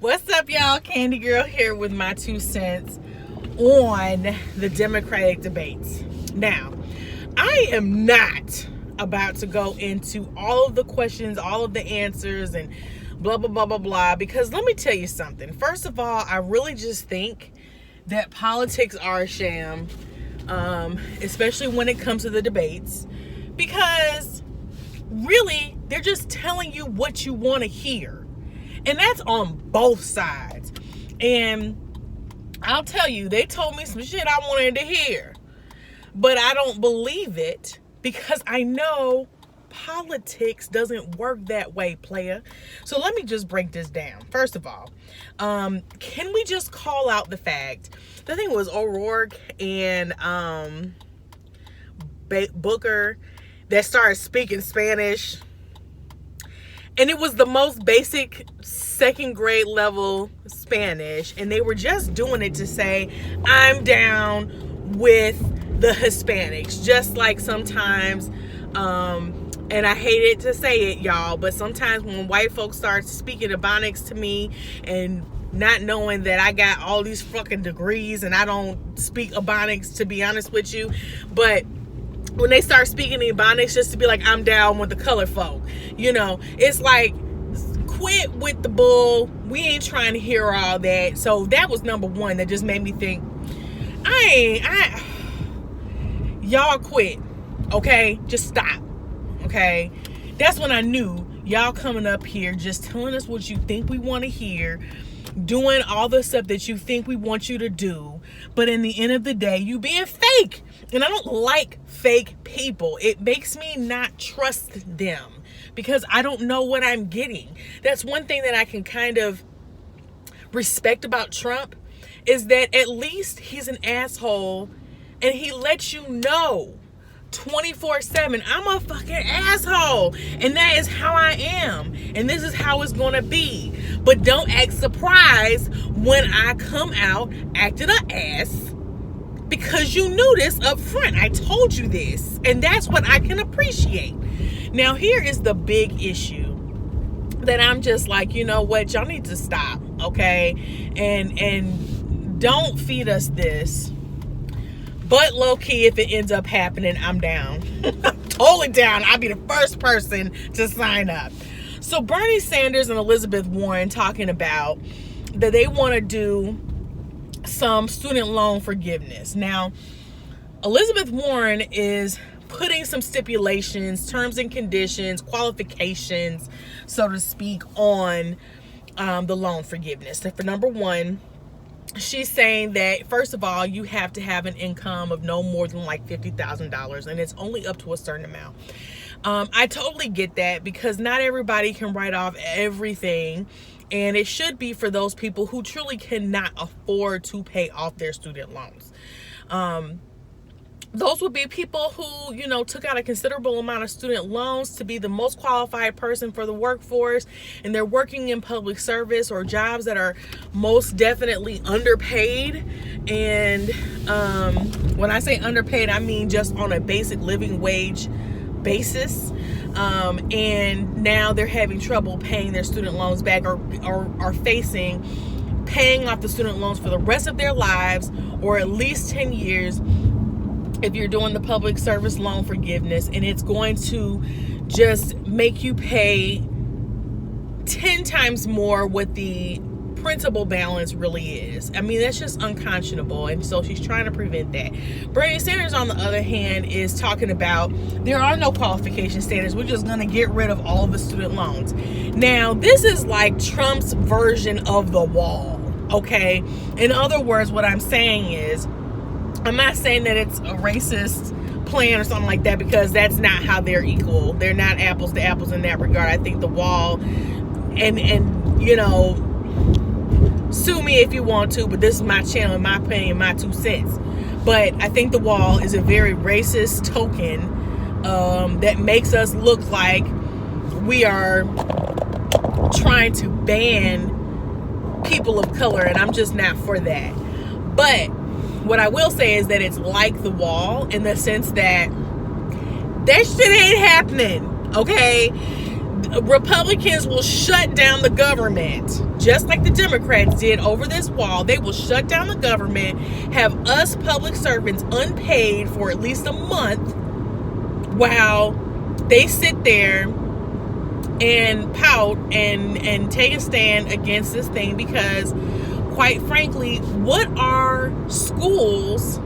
What's up, y'all? Candy Girl here with my 2 cents on the Democratic debates. Now, I am not about to go into all of the questions, all of the answers, and blah, blah, blah, blah, blah, because let me tell you something. First of all, I really just think that politics are a sham, especially when it comes to the debates, because really, they're just telling you what you want to hear. And that's on both sides. And I'll tell you, they told me some shit I wanted to hear. But I don't believe it because I know politics doesn't work that way, player. So let me just break this down. First of all, can we just call out the fact, I think it was O'Rourke and Booker that started speaking Spanish. And it was the most basic second grade level Spanish. And they were just doing it to say, I'm down with the Hispanics. Just like sometimes, and I hated to say it, y'all, but sometimes when white folks start speaking Ebonics to me and not knowing that I got all these fucking degrees and I don't speak Ebonics, to be honest with you, but when they start speaking Ebonics just to be like, I'm down with the color folk, you know, it's like, quit with the bull. We ain't trying to hear all that. So that was number one that just made me think, y'all quit, okay? Just stop, okay? That's when I knew y'all coming up here just telling us what you think we want to hear, doing all the stuff that you think we want you to do, but in the end of the day, you being fake. And I don't like fake people. It makes me not trust them because I don't know what I'm getting. That's one thing that I can kind of respect about Trump is that at least he's an asshole and he lets you know 24/7, I'm a fucking asshole and that is how I am and this is how it's gonna be. But don't act surprised when I come out acting an ass because you knew this up front. I told you this, and that's what I can appreciate. Now here is the big issue that I'm just like, you know what, y'all need to stop, okay? And don't feed us this. But low-key, if it ends up happening, I'm down. I'm totally down. I'll be the first person to sign up. So Bernie Sanders and Elizabeth Warren talking about that they want to do some student loan forgiveness. Now, Elizabeth Warren is putting some stipulations, terms and conditions, qualifications, so to speak, on the loan forgiveness. So for number one, she's saying that, first of all, you have to have an income of no more than like $50,000, and it's only up to a certain amount. I totally get that because not everybody can write off everything, and it should be for those people who truly cannot afford to pay off their student loans. Those would be people who, you know, took out a considerable amount of student loans to be the most qualified person for the workforce, and they're working in public service or jobs that are most definitely underpaid. And when I say underpaid, I mean just on a basic living wage basis. And now they're having trouble paying their student loans back or are facing paying off the student loans for the rest of their lives or at least 10 years if you're doing the public service loan forgiveness, and it's going to just make you pay 10 times more what the principal balance really is. I mean, that's just unconscionable, and so she's trying to prevent that. Bernie Sanders, on the other hand, is talking about there are no qualification standards. We're just going to get rid of all of the student loans. Now, this is like Trump's version of the wall, okay? In other words, what I'm saying is, I'm not saying that it's a racist plan or something like that because that's not how they're equal. They're not apples to apples in that regard. I think the wall, and you know, sue me if you want to, but this is my channel, in my opinion, my 2 cents. But I think the wall is a very racist token that makes us look like we are trying to ban people of color, and I'm just not for that. But what I will say is that it's like the wall in the sense that that shit ain't happening, okay? Republicans will shut down the government, just like the Democrats did over this wall. They will shut down the government, have us public servants unpaid for at least a month while they sit there and pout and take a stand against this thing, because quite frankly, what are schools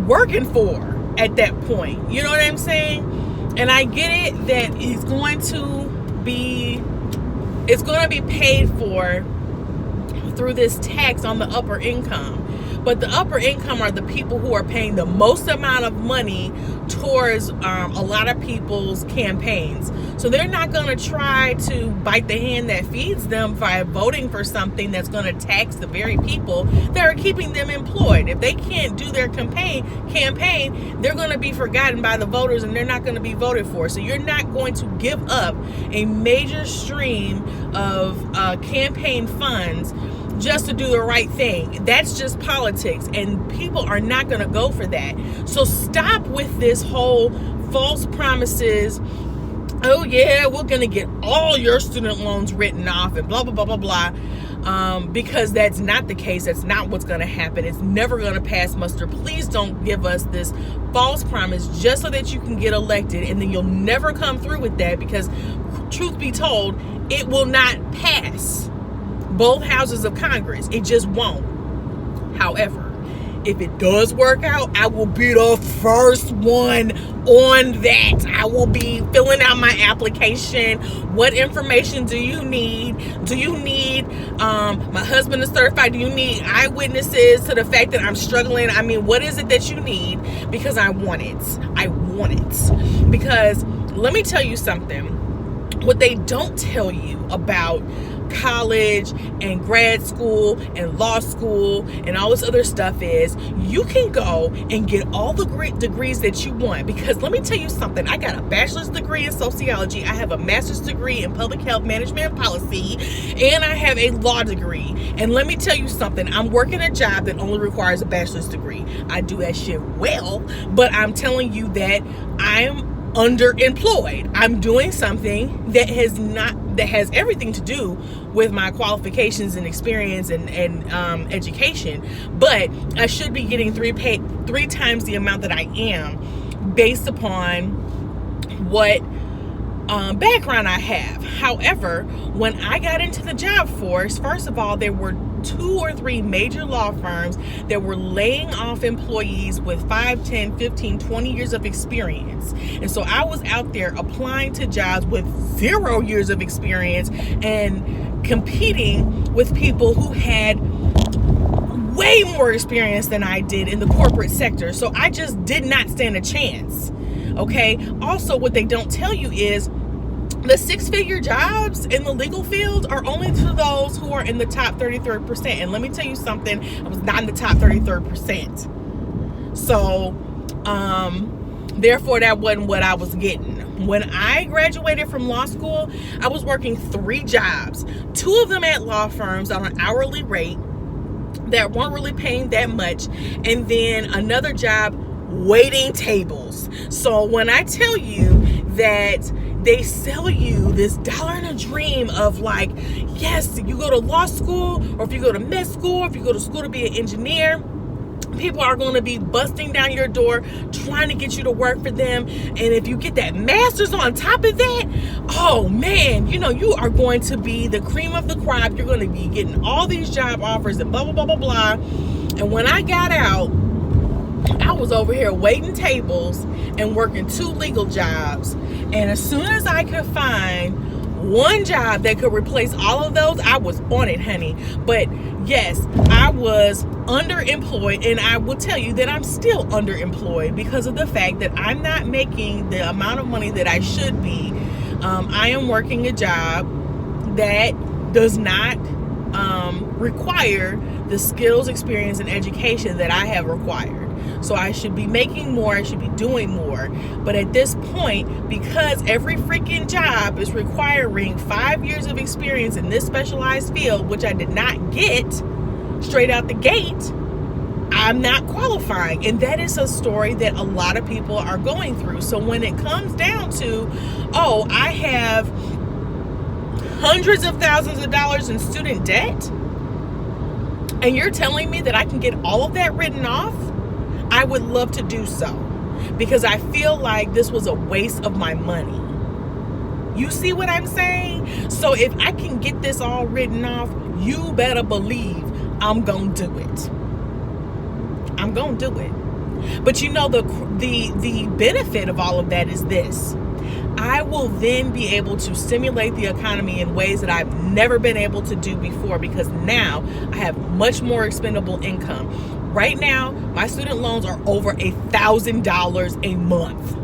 working for at that point? You know what I'm saying? And I get it that it's going to be paid for through this tax on the upper income. But the upper income are the people who are paying the most amount of money towards a lot of people's campaigns. So they're not going to try to bite the hand that feeds them by voting for something that's going to tax the very people that are keeping them employed. If they can't do their campaign, they're going to be forgotten by the voters and they're not going to be voted for. So you're not going to give up a major stream of campaign funds just to do the right thing. That's just politics, and people are not going to go for that. So stop with this whole false promises. Oh yeah, we're going to get all your student loans written off and blah, blah, blah, blah, blah. Because that's not the case. That's not what's going to happen. It's never going to pass muster. Please don't give us this false promise just so that you can get elected, and then you'll never come through with that, because truth be told, it will not pass both houses of Congress. It just won't. However, if it does work out, I will be the first one on that. I will be filling out my application. What information do you need? Do you need my husband is certified? Do you need eyewitnesses to the fact that I'm struggling? I mean, what is it that you need? Because I want it. I want it. Because let me tell you something. What they don't tell you about college and grad school and law school and all this other stuff is you can go and get all the great degrees that you want. Because let me tell you something, I got a bachelor's degree in sociology, I have a master's degree in public health management and policy, and I have a law degree. And let me tell you something, I'm working a job that only requires a bachelor's degree. I do that shit well, but I'm telling you that I'm underemployed. I'm doing something that has everything to do with my qualifications and experience and education, but I should be getting three times the amount that I am based upon what background I have. However, when I got into the job force, first of all, there were 2 or 3 major law firms that were laying off employees with 5, 10, 15, 20 years of experience. And so I was out there applying to jobs with 0 years of experience and competing with people who had way more experience than I did in the corporate sector. So I just did not stand a chance. Okay. Also, what they don't tell you is the 6-figure jobs in the legal field are only to those who are in the top 33%. And let me tell you something, I was not in the top 33%. So, therefore, that wasn't what I was getting. When I graduated from law school, I was working 3 jobs, 2 of them at law firms on an hourly rate that weren't really paying that much, and then another job waiting tables. So when I tell you that they sell you this dollar and a dream of like, yes, you go to law school, or if you go to med school, or if you go to school to be an engineer, people are going to be busting down your door trying to get you to work for them. And if you get that master's on top of that, oh man, you know, you are going to be the cream of the crop. You're going to be getting all these job offers and blah, blah, blah, blah, blah. And when I got out, I was over here waiting tables and working 2 legal jobs. And as soon as I could find one job that could replace all of those, I was on it, honey. But yes, I was underemployed, and I will tell you that I'm still underemployed because of the fact that I'm not making the amount of money that I should be. I am working a job that does not require the skills, experience, and education that I have required. So I should be making more, I should be doing more. But at this point, because every freaking job is requiring 5 years of experience in this specialized field, which I did not get straight out the gate, I'm not qualifying. And that is a story that a lot of people are going through. So when it comes down to, oh, I have hundreds of thousands of dollars in student debt, and you're telling me that I can get all of that written off, I would love to do so, because I feel like this was a waste of my money. You see what I'm saying? So if I can get this all written off, you better believe I'm gonna do it. I'm gonna do it. But you know, the benefit of all of that is this: I will then be able to stimulate the economy in ways that I've never been able to do before, because now I have much more expendable income. Right now, my student loans are over $1,000 a month.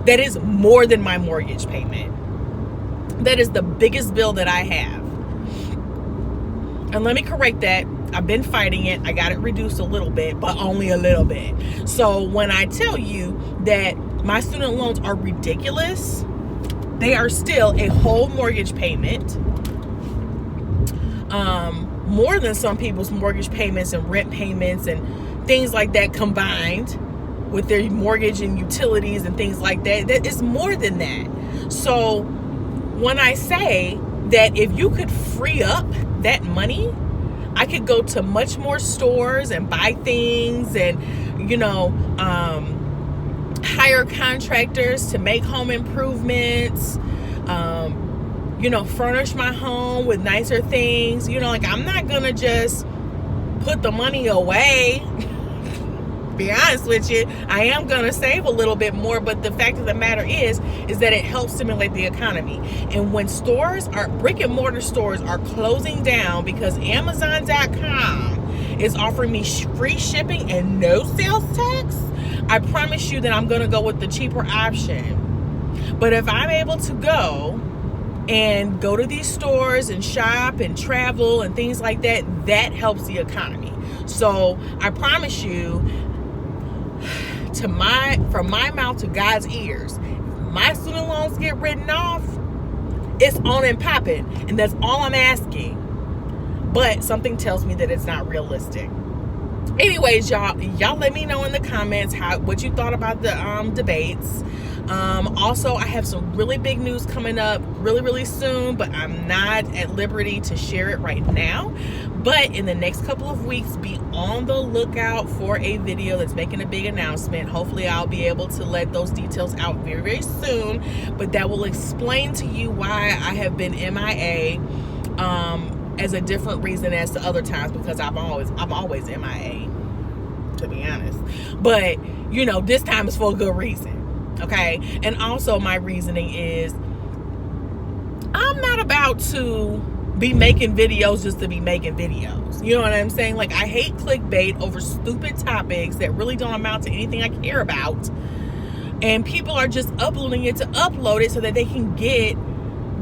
That is more than my mortgage payment. That is the biggest bill that I have. And let me correct that. I've been fighting it. I got it reduced a little bit, but only a little bit. So when I tell you that my student loans are ridiculous, they are still a whole mortgage payment. More than some people's mortgage payments and rent payments and things like that combined with their mortgage and utilities and things like that. That is more than that. So when I say that if you could free up that money, I could go to much more stores and buy things and, hire contractors to make home improvements, furnish my home with nicer things. I'm not going to just put the money away. Be honest with you, I am going to save a little bit more, but the fact of the matter is that it helps stimulate the economy. And when brick and mortar stores are closing down because Amazon.com is offering me free shipping and no sales tax, I promise you that I'm going to go with the cheaper option. But if I'm able to go to these stores and shop and travel and things like that, that helps the economy. So I promise you, from my mouth to God's ears, if my student loans get written off, it's on and popping, and that's all I'm asking. But something tells me that it's not realistic. Anyways, y'all let me know in the comments what you thought about the debates. Also, I have some really big news coming up really, really soon, but I'm not at liberty to share it right now. But in the next couple of weeks, be on the lookout for a video that's making a big announcement. Hopefully, I'll be able to let those details out very, very soon. But that will explain to you why I have been MIA as a different reason as to other times, because I'm always MIA, to be honest. But, this time is for a good reason. Okay? And also my reasoning is I'm not about to be making videos just to be making videos. You know what I'm saying? Like, I hate clickbait over stupid topics that really don't amount to anything I care about. And people are just uploading it to upload it so that they can get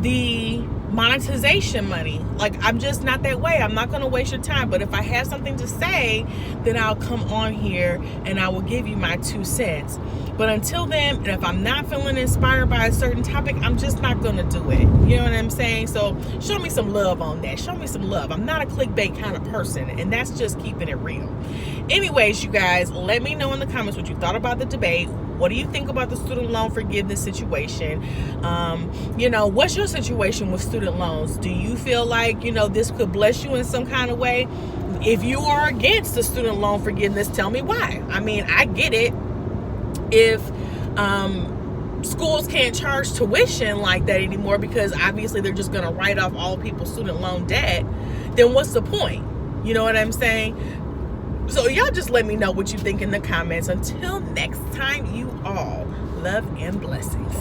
the monetization money. Like, I'm just not that way. I'm not going to waste your time. But if I have something to say, then I'll come on here and I will give you my 2 cents. But until then, and if I'm not feeling inspired by a certain topic, I'm just not going to do it. You know what I'm saying? So show me some love on that. Show me some love. I'm not a clickbait kind of person, and that's just keeping it real. Anyways, you guys, let me know in the comments what you thought about the debate. What do you think about the student loan forgiveness situation? What's your situation with student loans? Do you feel like, this could bless you in some kind of way? If you are against the student loan forgiveness, tell me why. I mean, I get it. If schools can't charge tuition like that anymore because obviously they're just going to write off all people's student loan debt, then what's the point? You know what I'm saying? So y'all just let me know what you think in the comments. Until next time, you all, love and blessings.